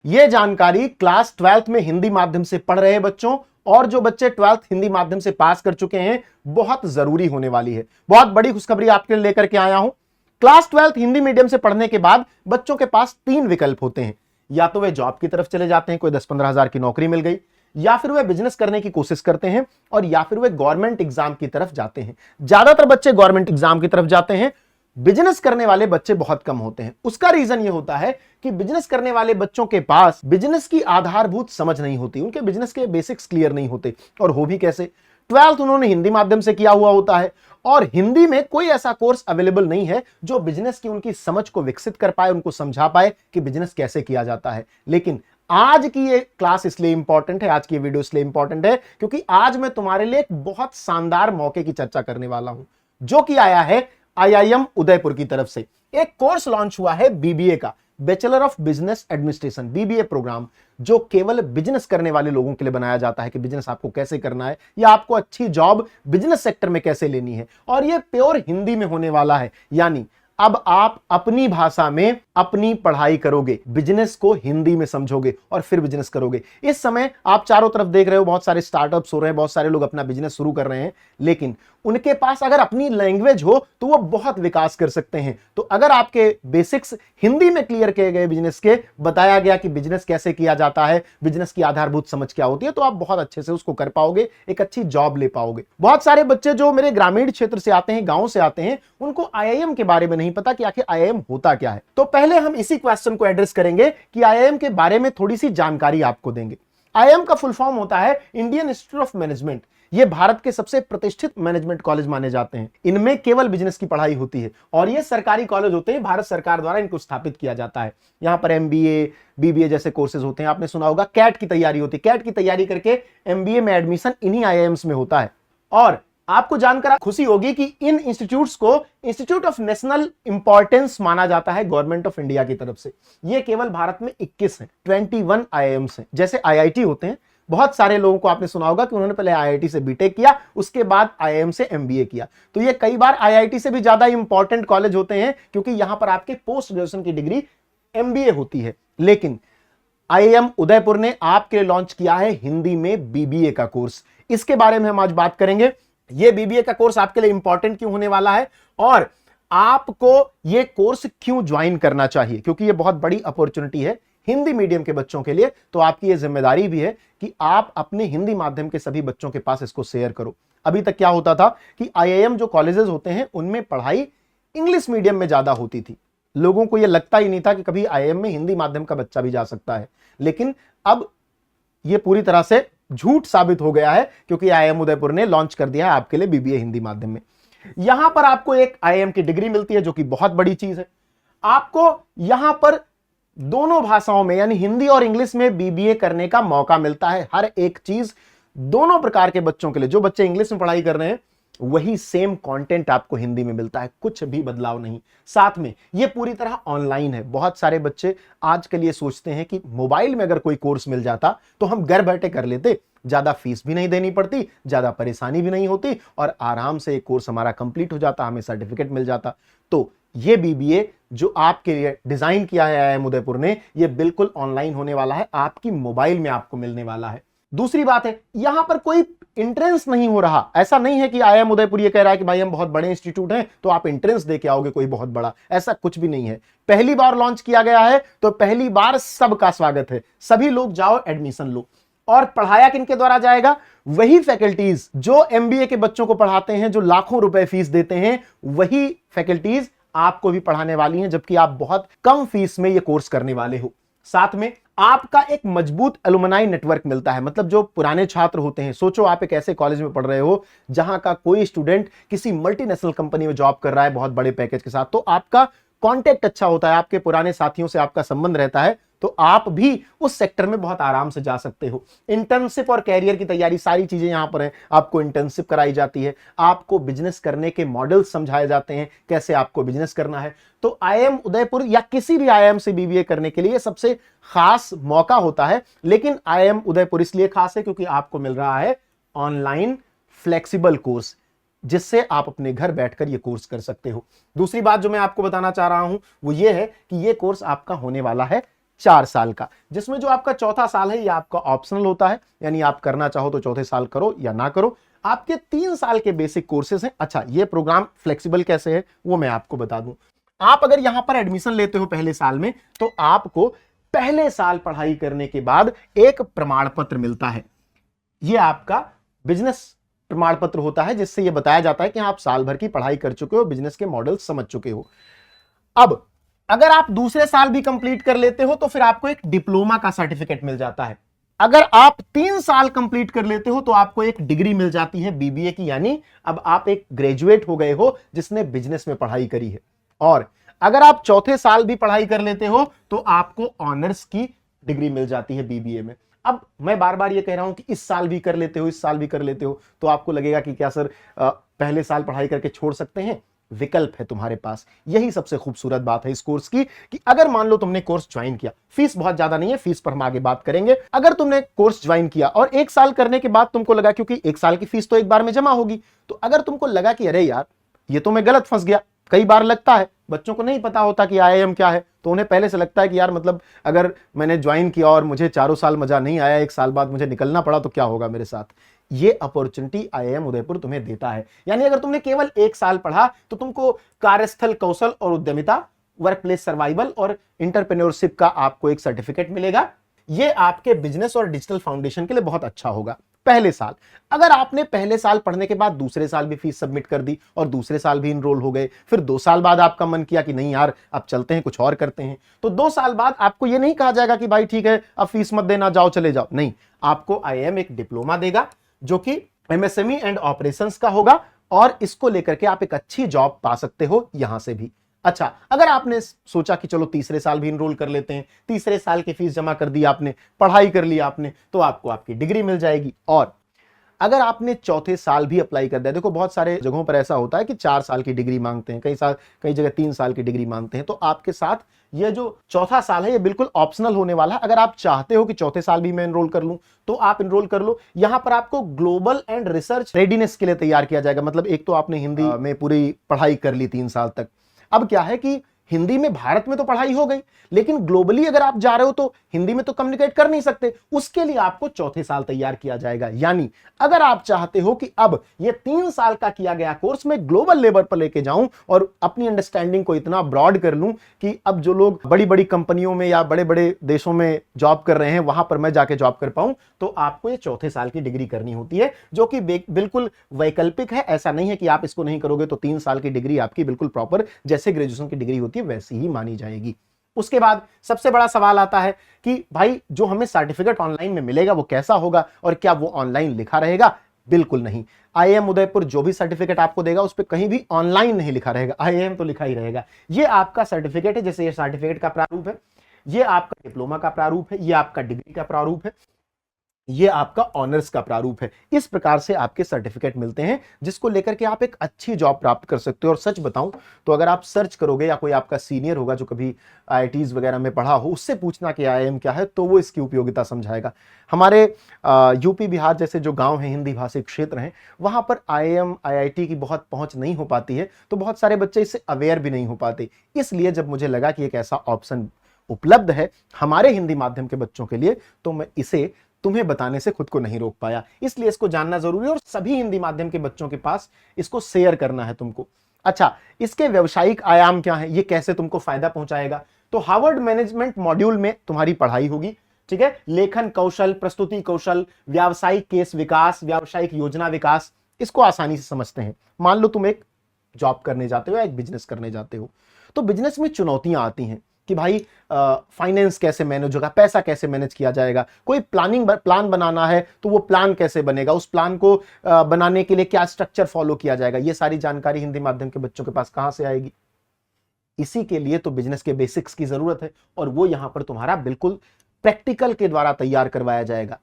यह जानकारी class 12th में हिंदी माध्यम से पढ़ रहे बच्चों और जो बच्चे 12th हिंदी माध्यम से पास कर चुके हैं बहुत जरूरी होने वाली है। बहुत बड़ी खुशखबरी आपके लिए लेकर के आया हूं। क्लास 12th हिंदी मीडियम से पढ़ने के बाद बच्चों के पास 3 विकल्प होते हैं। या तो वे जॉब की तरफ चले जाते हैं, कोई 10-15 हजार की नौकरी मिल गई, या फिर वे बिजनेस करने की कोशिश करते हैं, और या फिर वे गवर्नमेंट एग्जाम की तरफ जाते हैं। ज्यादातर बच्चे गवर्नमेंट एग्जाम की तरफ जाते हैं, बिजनेस करने वाले बच्चे बहुत कम होते हैं। उसका रीजन यह होता है कि बिजनेस करने वाले बच्चों के पास बिजनेस की आधारभूत समझ नहीं होती, उनके बिजनेस के बेसिक्स क्लियर नहीं होते। और हो भी कैसे, 12th उन्होंने हिंदी माध्यम से किया हुआ होता है और हिंदी में कोई ऐसा कोर्स अवेलेबल नहीं है जो बिजनेस की उनकी समझ को विकसित कर पाए, उनको समझा पाए कि बिजनेस कैसे किया जाता है। लेकिन आज की ये क्लास इसलिए इंपॉर्टेंट है, आज की ये वीडियो इसलिए इंपॉर्टेंट है क्योंकि आज मैं तुम्हारे लिए एक बहुत शानदार मौके की चर्चा करने वाला हूं, जो कि आया है आईआईएम उदयपुर की तरफ से। एक कोर्स लॉन्च हुआ है बीबीए का, bachelor of business administration, BBA program, जो केवल बिजनेस करने वाले लोगों के लिए बनाया जाता है कि बिजनेस आपको कैसे करना है या आपको अच्छी जॉब बिजनेस सेक्टर में कैसे लेनी है। और यह प्योर हिंदी में होने वाला है, यानी अब आप अपनी भाषा में अपनी पढ़ाई करोगे, बिजनेस को हिंदी में समझोगे और फिर बिजनेस करोगे। इस समय आप चारों तरफ देख रहे हो, बहुत सारे स्टार्टअप्स हो रहे हैं, बहुत सारे लोग अपना बिजनेस शुरू कर रहे हैं, लेकिन उनके पास अगर अपनी लैंग्वेज हो तो वो बहुत विकास कर सकते हैं। तो अगर आपके बेसिक्स हिंदी में क्लियर किए गए, बिजनेस के बताया गया कि बिजनेस कैसे किया जाता है, बिजनेस की आधारभूत समझ क्या होती है, तो आप बहुत अच्छे से उसको कर पाओगे, एक अच्छी जॉब ले पाओगे। बहुत सारे बच्चे जो मेरे ग्रामीण क्षेत्र से आते हैं, गांव से आते हैं, उनको आईआईएम के बारे में नहीं पता कि आखिर आईआईएम होता क्या है। तो पहले हम इसी क्वेश्चन को एड्रेस करेंगे कि आईआईएम के बारे में थोड़ी सी जानकारी आपको देंगे। आईआईएम का फुल फॉर्म होता है इंडियन इंस्टीट्यूट ऑफ मैनेजमेंट। ये भारत के सबसे प्रतिष्ठित मैनेजमेंट कॉलेज माने जाते हैं। इनमें केवल बिजनेस की पढ़ाई होती है और ये सरकारी कॉलेज होते हैं, भारत सरकार द्वारा इनको स्थापित किया जाता है। यहां पर एमबीए, बीबीए जैसे कोर्सेज होते हैं। आपने सुना होगा कैट की तैयारी होती है, कैट की तैयारी करके एमबीए में एडमिशन इन्हीं आईआईएम्स में होता है। और आपको जानकर खुशी होगी कि इन इंस्टीट्यूट्स को इंस्टीट्यूट ऑफ नेशनल इंपॉर्टेंस माना जाता है गवर्नमेंट ऑफ इंडिया की तरफ से। ये केवल भारत में 21 है, 21 आईआईएम्स हैं। जैसे आईआईटी होते हैं, बहुत सारे लोगों को आपने सुना होगा कि उन्होंने पहले आईआईटी से बीटेक किया, उसके बाद आईआईएम से एमबीए किया। तो ये कई बार आईआईटी से भी ज्यादा इंपॉर्टेंट कॉलेज होते हैं क्योंकि यहां पर आपके पोस्ट ग्रेजुएशन की डिग्री एमबीए होती है। लेकिन आईआईएम उदयपुर ने आपके लिए लॉन्च किया है हिंदी में बीबीए का कोर्स। इसके बारे में हम आज बात करेंगे। यह बीबीए का कोर्स आपके लिए इंपॉर्टेंट क्यों होने वाला है और आपको यह कोर्स क्यों ज्वाइन करना चाहिए, क्योंकि यह बहुत बड़ी अपॉर्चुनिटी है हिंदी मीडियम के बच्चों के लिए। तो आपकी यह जिम्मेदारी भी है कि आप अपने हिंदी माध्यम के सभी बच्चों के पास इसको शेयर करो। अभी तक क्या होता था कि आईआईएम जो कॉलेजेस होते हैं उनमें पढ़ाई इंग्लिश मीडियम में ज्यादा होती थी। लोगों को यह लगता ही नहीं था कि कभी आईआईएम में हिंदी माध्यम का बच्चा भी जा सकता है। लेकिन अब यह पूरी तरह से झूठ साबित हो गया है क्योंकि आईआईएम उदयपुर ने लॉन्च कर दिया है आपके लिए बीबीए हिंदी माध्यम में। यहां पर आपको एक आईआईएम की डिग्री मिलती है जो कि बहुत बड़ी चीज है। आपको यहां पर दोनों भाषाओं में यानी हिंदी और इंग्लिश में बीबीए करने का मौका मिलता है। हर एक चीज दोनों प्रकार के बच्चों के लिए, जो बच्चे इंग्लिश में पढ़ाई कर रहे हैं वही सेम कंटेंट आपको हिंदी में मिलता है, कुछ भी बदलाव नहीं। साथ में ये पूरी तरह ऑनलाइन है। बहुत सारे बच्चे आज के लिए सोचते हैं कि मोबाइल में अगर कोई कोर्स मिल जाता तो हम घर बैठे कर लेते, ज्यादा फीस भी नहीं देनी पड़ती, ज्यादा परेशानी भी नहीं होती और आराम से एक कोर्स हमारा कंप्लीट हो जाता, हमें सर्टिफिकेट मिल जाता। तो ये बीबीए जो आपके लिए डिजाइन किया है आईआईएम उदयपुर ने, ये बिल्कुल ऑनलाइन होने वाला है, आपकी मोबाइल में आपको मिलने वाला है। दूसरी बात है, यहां पर कोई एंट्रेंस नहीं हो रहा। ऐसा नहीं है कि आईआईएम उदयपुर ये कह रहा है कि भाई हम बहुत बड़े इंस्टीट्यूट हैं तो आप एंट्रेंस दे के आओगे कोई बहुत बड़ा, ऐसा कुछ भी नहीं है। पहली बार लॉन्च किया गया है तो पहली बार सबका स्वागत है। सभी लोग जाओ, एडमिशन लो। और पढ़ाया किनके द्वारा जाएगा? वही फैकल्टीज जो एमबीए के बच्चों को पढ़ाते हैं, जो लाखों रुपए फीस देते हैं, वही फैकल्टीज आपको भी पढ़ाने वाली हैं, जबकि आप बहुत कम फीस में ये कोर्स करने वाले हो। साथ में आपका एक मजबूत एलुमनाई नेटवर्क मिलता है। मतलब जो पुराने छात्र होते हैं, सोचो आप एक ऐसे कॉलेज में पढ़ रहे हो जहां का कोई स्टूडेंट किसी मल्टीनेशनल कंपनी में जॉब कर रहा है बहुत बड़े पैकेज के साथ, तो आपका कांटेक्ट अच्छा होता है, आपके पुराने साथियों से आपका संबंध रहता है, तो आप भी उस सेक्टर में बहुत आराम से जा सकते हो। इंटर्नशिप और कैरियर की तैयारी, सारी चीजें यहां पर हैं। आपको इंटर्नशिप कराई जाती है, आपको बिजनेस करने के मॉडल समझाए जाते हैं, कैसे आपको बिजनेस करना है। तो आईआईएम उदयपुर या किसी भी आईआईएम से बीबीए करने के लिए सबसे खास मौका होता है। लेकिन आईआईएम उदयपुर इसलिए खास है क्योंकि आपको मिल रहा है ऑनलाइन फ्लेक्सिबल कोर्स, जिससे आप अपने घर बैठकर यह कोर्स कर सकते हो। दूसरी बात जो मैं आपको बताना चाह रहा हूं वो ये है कि यह कोर्स आपका होने वाला है 4 साल का, जिसमें जो आपका चौथा साल है ये आपका ऑप्शनल होता है, यानी आप करना चाहो तो चौथे साल करो या ना करो। आपके 3 साल के बेसिक कोर्सेज हैं। अच्छा, ये प्रोग्राम फ्लेक्सिबल कैसे है वो मैं आपको बता दूं। आप अगर यहां पर एडमिशन लेते हो पहले साल में, तो आपको पहले साल पढ़ाई करने के बाद एक प्रमाण पत्र मिलता है। ये आपका बिजनेस प्रमाण पत्र होता है, जिससे यह बताया जाता है कि आप साल भर की पढ़ाई कर चुके हो, बिजनेस के मॉडल समझ चुके हो। अब अगर आप दूसरे साल भी कंप्लीट कर लेते हो तो फिर आपको एक डिप्लोमा का सर्टिफिकेट मिल जाता है। अगर आप 3 साल कंप्लीट कर लेते हो तो आपको एक डिग्री मिल जाती है बीबीए की, यानी अब आप एक ग्रेजुएट हो गए हो जिसने बिजनेस में पढ़ाई करी है। और अगर आप चौथे साल भी पढ़ाई कर लेते हो तो आपको ऑनर्स की डिग्री मिल जाती है बीबीए में। अब मैं बार बार ये कह रहा हूं कि इस साल भी कर लेते हो, इस साल भी कर लेते हो, तो आपको लगेगा कि क्या सर पहले साल पढ़ाई करके छोड़ सकते हैं? विकल्प है तुम्हारे पास। यही सबसे खूबसूरत बात है इस कोर्स की कि अगर मान लो तुमने कोर्स ज्वाइन किया, फीस बहुत ज्यादा नहीं है, फीस पर हम आगे बात करेंगे। अगर तुमने कोर्स ज्वाइन किया और 1 साल करने के बाद तुमको लगा, क्योंकि 1 साल की फीस तो एक बार में जमा होगी, तो अगर तुमको लगा कि अरे यार ये तो मैं गलत फंस गया, कई बार लगता है बच्चों को नहीं पता होता कि आईआईएम क्या है, तो उन्हें पहले से लगता है कि यार मतलब अगर मैंने ज्वाइन किया और मुझे 4 साल मजा नहीं आया, 1 साल बाद मुझे निकलना पड़ा तो क्या होगा मेरे साथ। ये अपॉर्चुनिटी आईआईएम उदयपुर तुम्हें देता है। यानी अगर तुमने केवल 1 साल पढ़ा तो तुमको कार्यस्थल कौशल और उद्यमिता, वर्क प्लेस सर्वाइवल और इंटरप्रेन्योरशिप का आपको एक सर्टिफिकेट मिलेगा। ये आपके बिजनेस और डिजिटल फाउंडेशन के लिए बहुत अच्छा होगा। पहले साल, अगर आपने पहले साल पढ़ने के बाद दूसरे साल भी फीस सबमिट कर दी और दूसरे साल भी इनरोल हो गए, फिर 2 साल बाद आपका मन किया कि नहीं यार अब चलते हैं कुछ और करते हैं, तो 2 साल बाद आपको यह नहीं कहा जाएगा कि भाई ठीक है अब फीस मत देना, जाओ चले जाओ। नहीं, आपको आईआईएम एक डिप्लोमा देगा जो कि एमएसएमई एंड ऑपरेशंस का होगा, और इसको लेकर के आप एक अच्छी जॉब पा सकते हो यहां से भी। अच्छा, अगर आपने सोचा कि चलो तीसरे साल भी इनरोल कर लेते हैं, तीसरे साल की फीस जमा कर दी आपने, पढ़ाई कर ली आपने, तो आपको आपकी डिग्री मिल जाएगी। और अगर आपने चौथे साल भी अप्लाई कर दिया, देखो बहुत सारे जगहों पर ऐसा होता है कि 4 साल की डिग्री मांगते हैं, कई जगह 3 साल की डिग्री मांगते हैं, तो आपके साथ ये जो चौथा साल है ये बिल्कुल ऑप्शनल होने वाला है। अगर आप चाहते हो कि चौथे साल भी मैं एनरोल कर लूं तो आप एनरोल कर लो। यहां पर आपको ग्लोबल एंड रिसर्च रेडीनेस के लिए तैयार किया जाएगा। मतलब एक तो आपने हिंदी में पूरी पढ़ाई कर ली 3 साल तक, अब क्या है कि हिंदी में भारत में तो पढ़ाई हो गई, लेकिन ग्लोबली अगर आप जा रहे हो तो हिंदी में तो कम्युनिकेट कर नहीं सकते, उसके लिए आपको चौथे साल तैयार किया जाएगा। यानी अगर आप चाहते हो कि अब ये 3 साल का किया गया कोर्स मैं ग्लोबल लेवल पर लेके जाऊं और अपनी अंडरस्टैंडिंग को इतना ब्रॉड कर लूं कि अब जो लोग बड़ी बड़ी कंपनियों में या बड़े बड़े देशों में जॉब कर रहे हैं वहां पर मैं जाके जॉब कर पाऊं, तो आपको ये चौथे साल की डिग्री करनी होती है, जो कि बिल्कुल वैकल्पिक है। ऐसा नहीं है कि आप इसको नहीं करोगे तो 3 साल की डिग्री आपकी बिल्कुल प्रॉपर जैसे ग्रेजुएशन की डिग्री होती है वैसी ही मानी जाएगी। उसके बाद सबसे बड़ा सवाल आता है कि भाई जो हमें सर्टिफिकेट ऑनलाइन में मिलेगा वो कैसा होगा और क्या वो ऑनलाइन लिखा रहेगा? बिल्कुल नहीं। आईआईएम उदयपुर जो भी सर्टिफिकेट आपको देगा उस पर कहीं भी ऑनलाइन नहीं लिखा रहेगा, आईआईएम तो लिखा ही रहेगा। ये आपका सर्टिफिकेट है, जैसे ये सर्टिफिकेट का प्रारूप है, ये आपका डिप्लोमा का प्रारूप है, ये आपका डिग्री का प्रारूप है, ये आपका ऑनर्स का प्रारूप है। इस प्रकार से आपके सर्टिफिकेट मिलते हैं जिसको लेकर के आप एक अच्छी जॉब प्राप्त कर सकते हो। और सच बताऊं तो अगर आप सर्च करोगे या कोई आपका सीनियर होगा जो कभी आईआईटीज वगैरह में पढ़ा हो, उससे पूछना कि आईआईएम क्या है, तो वो इसकी उपयोगिता समझाएगा। हमारे यूपी बिहार जैसे जो गांव हैं, हिंदी भाषी क्षेत्र हैं, वहां पर आईआईएम आईआईटी की बहुत पहुंच नहीं हो पाती है, तो बहुत सारे बच्चे इससे अवेयर भी नहीं हो पाते। इसलिए जब मुझे लगा कि एक ऐसा ऑप्शन उपलब्ध है हमारे हिंदी माध्यम के बच्चों के लिए, तो मैं इसे तुम्हें बताने से खुद को नहीं रोक पाया। इसलिए इसको जानना जरूरी है और सभी हिंदी माध्यम के बच्चों के पास इसको शेयर करना है तुमको। अच्छा, इसके व्यावसायिक आयाम क्या है, ये कैसे तुमको फायदा पहुंचाएगा? तो हार्वर्ड मैनेजमेंट मॉड्यूल में तुम्हारी पढ़ाई होगी, ठीक है। लेखन कौशल, प्रस्तुति कौशल, व्यावसायिक केस विकास, व्यावसायिक योजना विकास, इसको आसानी से समझते हैं। मान लो तुम एक जॉब करने जाते हो या एक बिजनेस करने जाते हो, तो बिजनेस में चुनौतियां आती हैं कि भाई फाइनेंस कैसे मैनेज होगा, पैसा कैसे मैनेज किया जाएगा, कोई प्लान बनाना है तो वो प्लान कैसे बनेगा, उस प्लान को बनाने के लिए क्या स्ट्रक्चर फॉलो किया जाएगा, ये सारी जानकारी हिंदी माध्यम के बच्चों के पास कहां से आएगी? इसी के लिए तो बिजनेस के बेसिक्स की जरूरत है, और वो यहां पर तुम्हारा बिल्कुल प्रैक्टिकल के द्वारा तैयार करवाया जाएगा।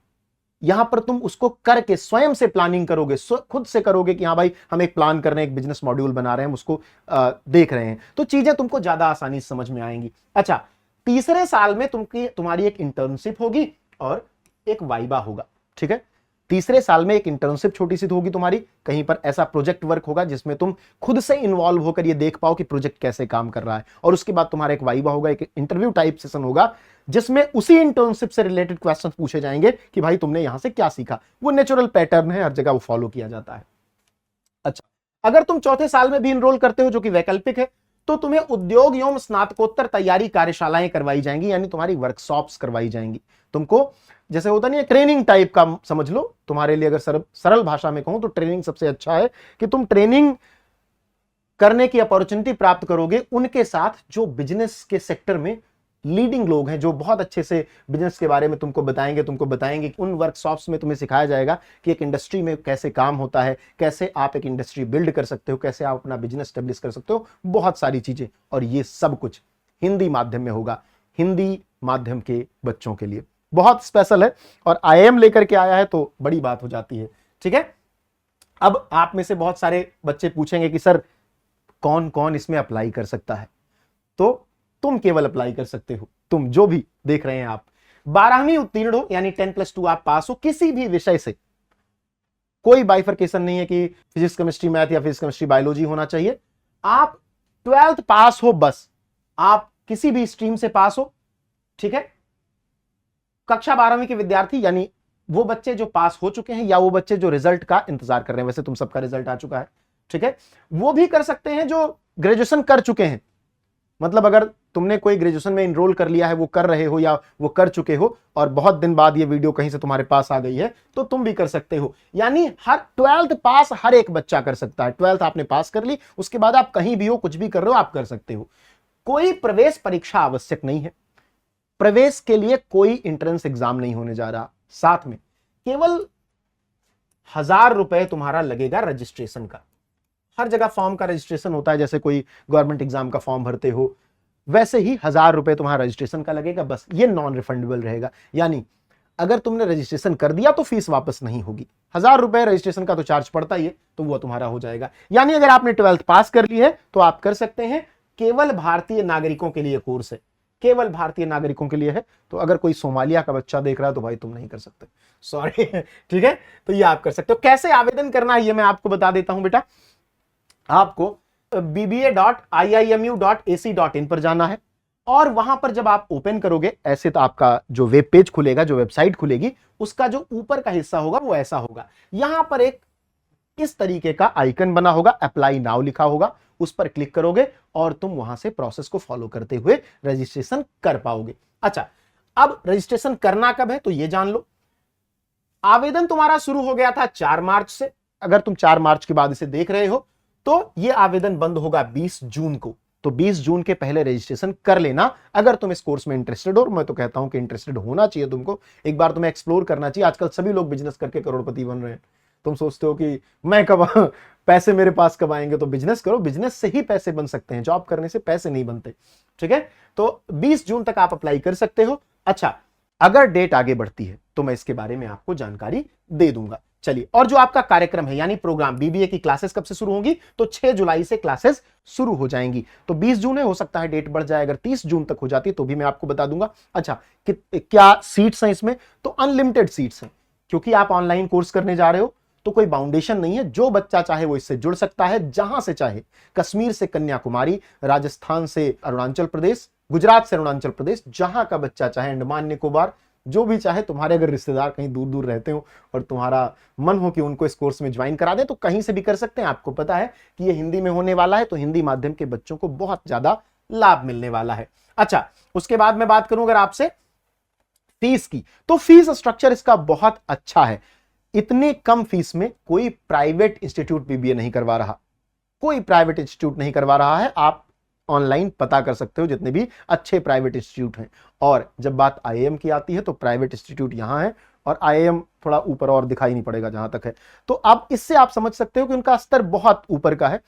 यहां पर तुम उसको करके स्वयं से प्लानिंग करोगे, खुद से करोगे कि हाँ भाई हम एक प्लान कर रहे हैं, एक बिजनेस मॉड्यूल बना रहे हैं, हम उसको देख रहे हैं, तो चीजें तुमको ज्यादा आसानी से समझ में आएंगी। अच्छा, तीसरे साल में तुम्हारी एक इंटर्नशिप होगी और एक वाइवा होगा, ठीक है। तीसरे साल में एक इंटर्नशिप छोटी सी होगी तुम्हारी, कहीं पर ऐसा प्रोजेक्ट वर्क होगा जिसमें तुम खुद से इन्वॉल्व होकर ये देख पाओ कि प्रोजेक्ट कैसे काम कर रहा है। और उसके बाद तुम्हारा एक वाइवा होगा, एक इंटरव्यू टाइप सेशन होगा जिसमें उसी इंटर्नशिप से रिलेटेड क्वेश्चन पूछे जाएंगे कि भाई तुमने यहां से क्या सीखा। वो नेचुरल पैटर्न है, हर जगह वो फॉलो किया जाता है। अच्छा, अगर तुम चौथे साल में भी इनरोल करते हो जो कि वैकल्पिक है, तो तुम्हें उद्योग एवं स्नातकोत्तर तैयारी कार्यशालाएं करवाई जाएंगी, यानी तुम्हारी वर्कशॉप्स करवाई जाएंगी। तुमको जैसे होता नहीं है ट्रेनिंग टाइप का समझ लो, तुम्हारे लिए अगर सरल भाषा में कहूं तो ट्रेनिंग सबसे अच्छा है कि तुम ट्रेनिंग करने की अपॉर्चुनिटी प्राप्त करोगे उनके साथ जो बिजनेस के सेक्टर में लीडिंग लोग हैं, जो बहुत अच्छे से बिजनेस के बारे में तुमको बताएंगे। उन वर्कशॉप्स में तुम्हें सिखाया जाएगा कि एक इंडस्ट्री में कैसे काम होता है, कैसे आप एक इंडस्ट्री बिल्ड कर सकते हो, कैसे आप अपना बिजनेस स्टेब्लिश कर सकते हो, बहुत सारी चीजें। और ये सब कुछ हिंदी माध्यम में होगा, हिंदी माध्यम के बच्चों के लिए बहुत स्पेशल है। और आईआईएम लेकर के आया है तो बड़ी बात हो जाती है। ठीक है, अब आप में से बहुत सारे बच्चे पूछेंगे कि सर कौन कौन इसमें अप्लाई कर सकता है, तो तुम केवल अप्लाई कर सकते हो, तुम जो भी देख रहे हैं आप 12वीं उत्तीर्ण हो, यानी 10+2 आप पास हो किसी भी विषय से। कोई बाइफरकेशन नहीं है कि फिजिक्स केमिस्ट्री मैथ या फिजिक्स केमिस्ट्री बायोलॉजी होना चाहिए। आप 12th पास हो, बस आप किसी भी स्ट्रीम से पास हो। ठीक है, कक्षा 12वीं के विद्यार्थी यानी वो बच्चे जो पास हो चुके हैं या वो बच्चे जो रिजल्ट का इंतजार कर रहे हैं, वैसे तुम सबका रिजल्ट आ चुका है। ठीक है, वो भी कर सकते हैं जो ग्रेजुएशन कर चुके हैं। मतलब अगर तुमने कोई ग्रेजुएशन में इनरोल कर लिया है, वो कर रहे हो या वो कर चुके हो और बहुत दिन बाद ये वीडियो कहीं से तुम्हारे पास आ गई है, तो तुम भी कर सकते हो। यानी हर 12th पास हर एक बच्चा कर सकता है। 12th आपने पास कर ली, उसके बाद आप कहीं भी हो, कुछ भी कर रहे हो, आप कर सकते हो। कोई प्रवेश परीक्षा आवश्यक नहीं है, प्रवेश के लिए कोई एंट्रेंस एग्जाम नहीं होने जा रहा। साथ में केवल 1000 रुपए तुम्हारा लगेगा रजिस्ट्रेशन का। हर जगह फॉर्म का रजिस्ट्रेशन होता है, जैसे कोई गवर्नमेंट एग्जाम का फॉर्म भरते हो वैसे ही 1000 रुपए तुम्हारा रजिस्ट्रेशन का लगेगा, बस। ये नॉन रिफंडेबल रहेगा, यानी अगर तुमने रजिस्ट्रेशन कर दिया तो फीस वापस नहीं होगी। 1000 रुपए रजिस्ट्रेशन का तो चार्ज पड़ता ही है, तो वो तुम्हारा हो जाएगा। यानी अगर आपने 12th पास कर ली है तो आप कर सकते हैं। केवल भारतीय नागरिकों के लिए कोर्स है, केवल भारतीय नागरिकों के लिए है। तो अगर कोई सोमालिया का बच्चा देख रहा है तो भाई तुम नहीं कर सकते, सॉरी। ठीक है, तो ये आप कर सकते हो। कैसे आवेदन करना है ये मैं आपको बता देता हूं बेटा। आपको bba.iimu.ac.in पर जाना है और वहां पर जब आप ओपन करोगे ऐसे, तो आपका जो वेब पेज खुलेगा, जो वेबसाइट खुलेगी, उसका जो ऊपर का हिस्सा होगा वो ऐसा होगा। यहां पर एक इस तरीके का आइकन बना होगा, अप्लाई नाउ लिखा होगा, उस पर क्लिक करोगे और तुम वहां से प्रोसेस को फॉलो करते हुए रजिस्ट्रेशन कर पाओगे। अच्छा, अब रजिस्ट्रेशन करना कब है तो ये जान लो। आवेदन तुम्हारा शुरू हो गया था 4 मार्च से। अगर तुम 4 मार्च के बाद इसे देख रहे हो तो यह आवेदन बंद होगा 20 जून को। तो 20 जून के पहले रजिस्ट्रेशन कर लेना अगर तुम इस कोर्स में इंटरेस्टेड हो। मैं तो कहता हूं कि इंटरेस्टेड होना चाहिए तुमको, एक बार तुम्हें एक्सप्लोर करना चाहिए। आजकल सभी लोग बिजनेस करके करोड़पति बन रहे हैं। तुम सोचते हो कि मैं कब पैसे मेरे पास कब आएंगे, तो बिजनेस करो, बिजनेस से ही पैसे बन सकते हैं, जॉब करने से पैसे नहीं बनते। ठीक है, तो 20 जून तक आप अप्लाई कर सकते हो। अच्छा, अगर डेट आगे बढ़ती है तो मैं इसके बारे में आपको जानकारी दे दूंगा। चलिए, और जो आपका कार्यक्रम है यानी प्रोग्राम, बीबीए की क्लासेस कब से शुरू होंगी तो 6 जुलाई से क्लासेस शुरू हो जाएंगी। तो 20 जून है, हो सकता है डेट बढ़ जाए, अगर 30 जून तक हो जाती है तो भी मैं आपको बता दूंगा। अच्छा, क्या सीट्स हैं इसमें, तो अनलिमिटेड सीट्स हैं, क्योंकि आप ऑनलाइन कोर्स करने जा रहे हो तो कोई बाउंडेशन नहीं है। जो बच्चा चाहे वो इससे जुड़ सकता है, जहां से चाहे, कश्मीर से कन्याकुमारी, राजस्थान से अरुणाचल प्रदेश, गुजरात से अरुणाचल प्रदेश, जहां का बच्चा चाहे, अंडमान निकोबार, जो भी चाहे। तुम्हारे अगर रिश्तेदार कहीं दूर दूर रहते हो और तुम्हारा मन हो कि उनको इस कोर्स में ज्वाइन करा दे तो कहीं से भी कर सकते हैं। आपको पता है कि ये हिंदी में होने वाला है, तो हिंदी माध्यम के बच्चों को बहुत ज्यादा लाभ मिलने वाला है। अच्छा, उसके बाद मैं बात करूं अगर आपसे फीस की, तो फीस स्ट्रक्चर इसका बहुत अच्छा है। इतनी कम फीस में कोई प्राइवेट इंस्टीट्यूट बीबीए नहीं करवा रहा, कोई प्राइवेट इंस्टीट्यूट नहीं करवा रहा है। आप ऑनलाइन पता कर सकते हो जितने भी अच्छे प्राइवेट इंस्टीट्यूट हैं। और जब बात आईआईएम की आती है तो प्राइवेट इंस्टीट्यूट यहां है और आईआईएम थोड़ा ऊपर और दिखाई नहीं पड़ेगा जहां तक है। तो अब इससे आप समझ सकते हो कि उनका स्तर बहुत ऊपर का है।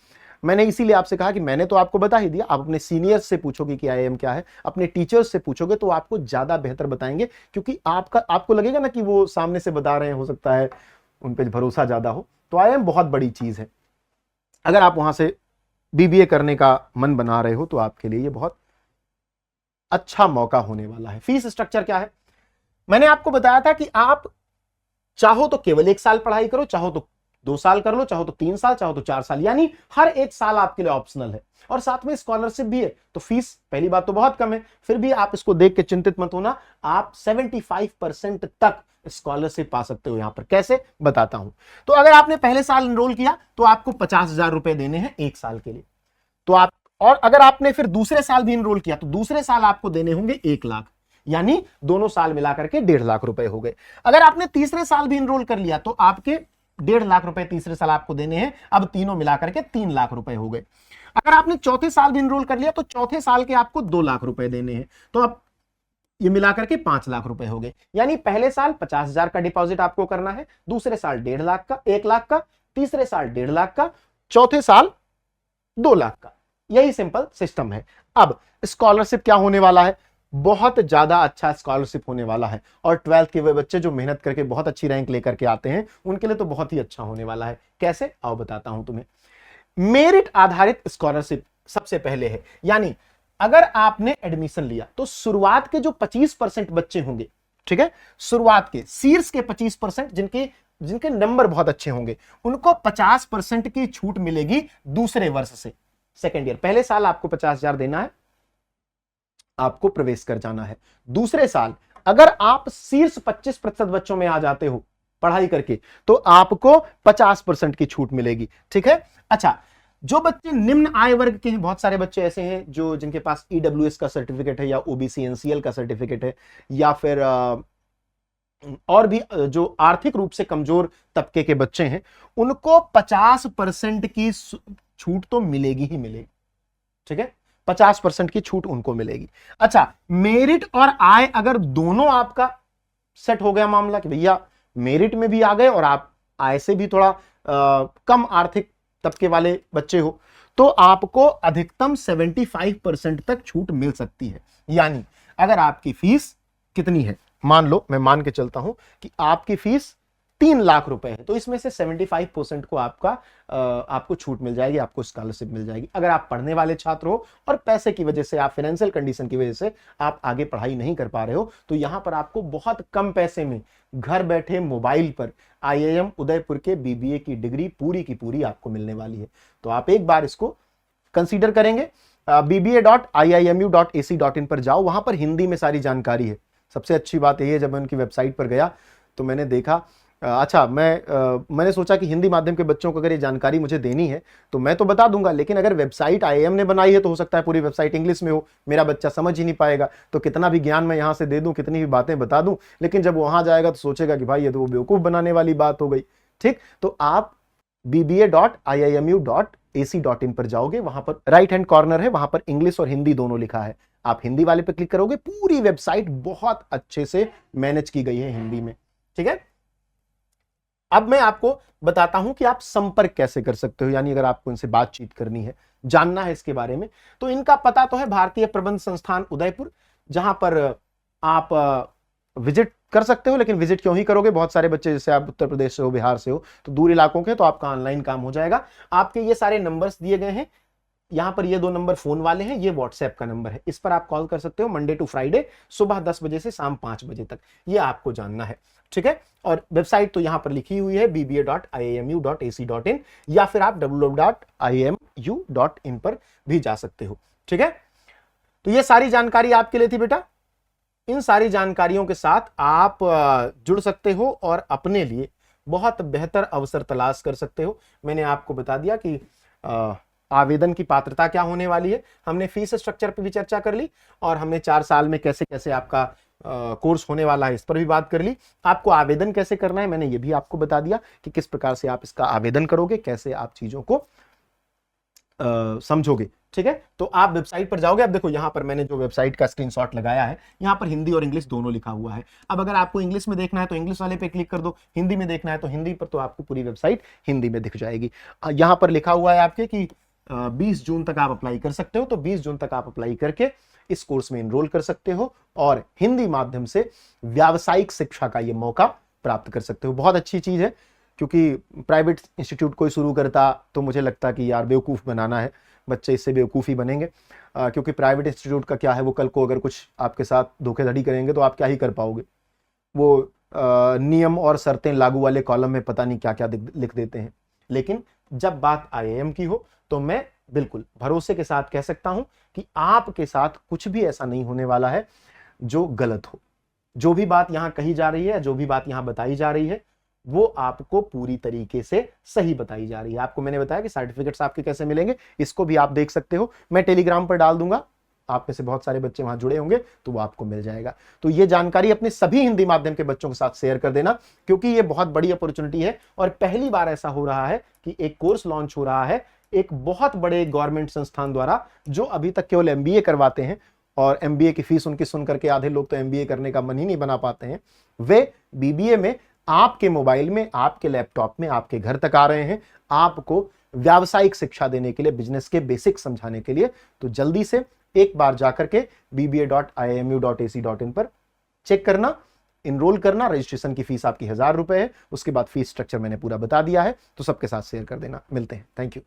मैंने इसीलिए आपसे कहा कि मैंने तो आपको बता ही दिया, आप अपने सीनियर्स से पूछोगे कि आईआईएम क्या है, अपने टीचर्स से पूछोगे तो आपको ज्यादा बेहतर बताएंगे, क्योंकि आपको लगेगा ना कि वो सामने से बता रहे हैं, हो सकता है उन पर भरोसा ज्यादा हो। तो आईआईएम बहुत बड़ी चीज है। अगर आप वहां से बीबीए करने का मन बना रहे हो तो आपके लिए ये बहुत अच्छा मौका होने वाला है। फीस स्ट्रक्चर क्या है, मैंने आपको बताया था कि आप चाहो तो केवल 1 साल पढ़ाई करो, चाहो तो 2 साल कर लो, चाहो तो 3 साल, चाहो तो 4 साल, यानी हर एक साल आपके लिए ऑप्शनल है। और साथ में स्कॉलरशिप भी है। तो फीस पहली बात तो बहुत कम है, फिर भी आप इसको देख के चिंतित मत होना, आप 75% तक स्कॉलरशिप पा सकते हो। यहां पर कैसे बताता हूं। तो अगर आपने पहले साल एनरोल किया तो आपको 50,000 रुपए देने हैं 1 साल के लिए। तो आप, और अगर आपने फिर दूसरे साल भी एनरोल किया तो दूसरे साल आपको देने होंगे 1 लाख, यानी दोनों साल मिलाकर के 1.5 लाख रुपए हो गए। अगर आपने तीसरे साल भी एनरोल कर लिया तो आपके 1.5 लाख रुपए तीसरे साल आपको देने हैं, अब तीनों मिलाकर के 3 लाख रुपए हो गए। अगर आपने चौथे साल भी एनरोल कर लिया तो चौथे साल के आपको 2 लाख रुपए देने हैं, तो अब ये मिलाकर के 5 लाख रुपए हो गए। यानी पहले साल 50,000 का डिपॉजिट आपको करना है, दूसरे साल 1.5 लाख का, 1 लाख का, तीसरे साल 1.5 लाख का, चौथे साल 2 लाख का। यही सिंपल सिस्टम है। अब स्कॉलरशिप क्या होने वाला है, बहुत ज्यादा अच्छा स्कॉलरशिप होने वाला है। और 12th के वे बच्चे जो मेहनत करके बहुत अच्छी रैंक लेकर के आते हैं उनके लिए तो बहुत ही अच्छा होने वाला है। कैसे, आओ बताता हूं तुम्हें। मेरिट आधारित स्कॉलरशिप सबसे पहले है, यानी अगर आपने एडमिशन लिया तो शुरुआत के जो 25% बच्चे होंगे, ठीक है, शुरुआत के शीर्ष के 25%, जिनके नंबर बहुत अच्छे होंगे, उनको 50% की छूट मिलेगी दूसरे वर्ष से, सेकेंड ईयर। पहले साल आपको 50,000 देना है, आपको प्रवेश कर जाना है। दूसरे साल अगर आप शीर्ष 25% बच्चों में आ जाते हो पढ़ाई करके तो आपको 50% की छूट मिलेगी, ठीक है। अच्छा, जो बच्चे निम्न आय वर्ग के हैं, बहुत सारे बच्चे ऐसे हैं जो जिनके पास ईडब्ल्यूएस का सर्टिफिकेट है या ओबीसी एनसीएल का सर्टिफिकेट है, या फिर और भी जो आर्थिक रूप से कमजोर तबके के बच्चे हैं, उनको 50% की छूट तो मिलेगी ही मिलेगी, ठीक है। 50% की छूट उनको मिलेगी। अच्छा, मेरिट और आय अगर दोनों आपका सेट हो गया मामला कि भैया मेरिट में भी आ गए और आप आय से भी थोड़ा कम आर्थिक तबके वाले बच्चे हो, तो आपको अधिकतम 75% तक छूट मिल सकती है। यानी अगर आपकी फीस कितनी है, मान लो, मैं मान के चलता हूं कि आपकी फीस 3 लाख रुपए है, तो इसमें से 75% को आपको छूट मिल जाएगी, आपको स्कॉलरशिप मिल जाएगी। अगर आप पढ़ने वाले छात्र हो और पैसे की वजह से, आप फाइनेंशियल कंडीशन की वजह से आप आगे पढ़ाई नहीं कर पा रहे हो, तो यहां पर आपको बहुत कम पैसे में घर बैठे मोबाइल पर आईआईएम उदयपुर के बीबीए की डिग्री पूरी की पूरी आपको मिलने वाली है। तो आप एक बार इसको कंसीडर करेंगे। bba.iimu.ac.in पर जाओ, वहां पर हिंदी में सारी जानकारी है। सबसे अच्छी बात यही है, जब मैं उनकी वेबसाइट पर गया तो मैंने देखा, अच्छा, मैंने सोचा कि हिंदी माध्यम के बच्चों को अगर ये जानकारी मुझे देनी है तो मैं तो बता दूंगा, लेकिन अगर वेबसाइट आईआईएम ने बनाई है तो हो सकता है पूरी वेबसाइट इंग्लिश में हो, मेरा बच्चा समझ ही नहीं पाएगा। तो कितना भी ज्ञान मैं यहां से दे दूं, कितनी भी बातें बता दूं, लेकिन जब वहां जाएगा तो सोचेगा कि भाई ये तो वो बेवकूफ बनाने वाली बात हो गई। ठीक, तो आप bba.iimu.ac.in पर जाओगे, वहां पर राइट हैंड कॉर्नर है, वहां पर इंग्लिश और हिंदी दोनों लिखा है। आप हिंदी वाले पे क्लिक करोगे, पूरी वेबसाइट बहुत अच्छे से मैनेज की गई है हिंदी में, ठीक है। अब मैं आपको बताता हूं कि आप संपर्क कैसे कर सकते हो, यानी अगर आपको इनसे बातचीत करनी है, जानना है इसके बारे में, तो इनका पता तो है भारतीय प्रबंध संस्थान उदयपुर, जहां पर आप विजिट कर सकते हो। लेकिन विजिट क्यों ही करोगे, बहुत सारे बच्चे, जैसे आप उत्तर प्रदेश से हो, बिहार से हो, तो दूर इलाकों के, तो आपका ऑनलाइन काम हो जाएगा। आपके ये सारे नंबर्स दिए गए हैं, यहां पर ये 2 नंबर फोन वाले हैं, ये व्हाट्सएप का नंबर है, इस पर आप कॉल कर सकते हो मंडे टू फ्राइडे सुबह 10 बजे से शाम 5 बजे तक, ये आपको जानना है, ठीक है। और वेबसाइट तो यहां पर लिखी हुई है bba.iimu.ac.in, या फिर आप www.iimu.in पर भी जा सकते हो, ठीक है। तो ये सारी जानकारी आपके लिए थी बेटा। इन सारी जानकारियों के साथ आप जुड़ सकते हो और अपने लिए बहुत बेहतर अवसर तलाश कर सकते हो। मैंने आपको बता दिया कि आवेदन की पात्रता क्या होने वाली है, हमने फीस स्ट्रक्चर पर भी चर्चा कर ली, और हमने 4 साल में कैसे कैसे आपका कोर्स होने वाला है इस पर भी बात कर ली। आपको आवेदन कैसे करना है मैंने ये भी आपको बता दिया कि किस प्रकार से आप इसका आवेदन करोगे, कैसे आप चीजों को समझोगे, ठीक है। तो आप वेबसाइट पर जाओगे, अब देखो यहां पर मैंने जो वेबसाइट का स्क्रीनशॉट लगाया है, यहां पर हिंदी और इंग्लिश दोनों लिखा हुआ है। अब अगर आपको इंग्लिश में देखना है तो इंग्लिश वाले पे क्लिक कर दो, हिंदी में देखना है तो हिंदी पर, तो आपको पूरी वेबसाइट हिंदी में दिख जाएगी। यहां पर लिखा हुआ है आपके कि 20 जून तक आप अप्लाई कर सकते हो, तो 20 जून तक आप अप्लाई करके इस कोर्स में एनरोल कर सकते हो और हिंदी माध्यम से व्यावसायिक शिक्षा का ये मौका प्राप्त कर सकते हो। बहुत अच्छी चीज है, क्योंकि प्राइवेट इंस्टीट्यूट कोई शुरू करता तो मुझे लगता कि यार बेवकूफ बनाना है, बच्चे इससे बेवकूफ़ी बनेंगे, क्योंकि प्राइवेट इंस्टीट्यूट का क्या है, वो कल को अगर कुछ आपके साथ धोखाधड़ी करेंगे तो आप क्या ही कर पाओगे। वो नियम और शर्तें लागू वाले कॉलम में पता नहीं क्या क्या लिख देते हैं। लेकिन जब बात आईआईएम की हो तो मैं बिल्कुल भरोसे के साथ कह सकता हूं कि आपके साथ कुछ भी ऐसा नहीं होने वाला है जो गलत हो। जो भी बात यहां कही जा रही है, जो भी बात यहां बताई जा रही है, वो आपको पूरी तरीके से सही बताई जा रही है। आपको मैंने बताया कि सर्टिफिकेट्स आपके कैसे मिलेंगे, इसको भी आप देख सकते हो। मैं टेलीग्राम पर डाल दूंगा, आप में से बहुत सारे बच्चे वहां जुड़े होंगे तो वो आपको मिल जाएगा। तो ये जानकारी अपने सभी हिंदी माध्यम के बच्चों के साथ शेयर कर देना, क्योंकि ये बहुत बड़ी अपॉर्चुनिटी है और पहली बार ऐसा हो रहा है कि एक कोर्स लॉन्च हो रहा है एक बहुत बड़े गवर्नमेंट संस्थान द्वारा, जो अभी तक केवल एमबीए करवाते हैं और एमबीए की फीस उनकी सुन करके आधे लोग तो एमबीए करने का मन ही नहीं बना पाते हैं। वे बीबीए में आपके मोबाइल में, आपके लैपटॉप में, आपके घर तक आ रहे हैं आपको व्यावसायिक शिक्षा देने के लिए, बिजनेस के बेसिक समझाने के लिए। तो जल्दी से एक बार जाकर के bba.iimu.ac.in पर चेक करना, इनरोल करना। रजिस्ट्रेशन की फीस आपकी 1000 रुपए है। उसके बाद फीस स्ट्रक्चर मैंने पूरा बता दिया है, तो सबके साथ शेयर कर देना। मिलते हैं, थैंक यू।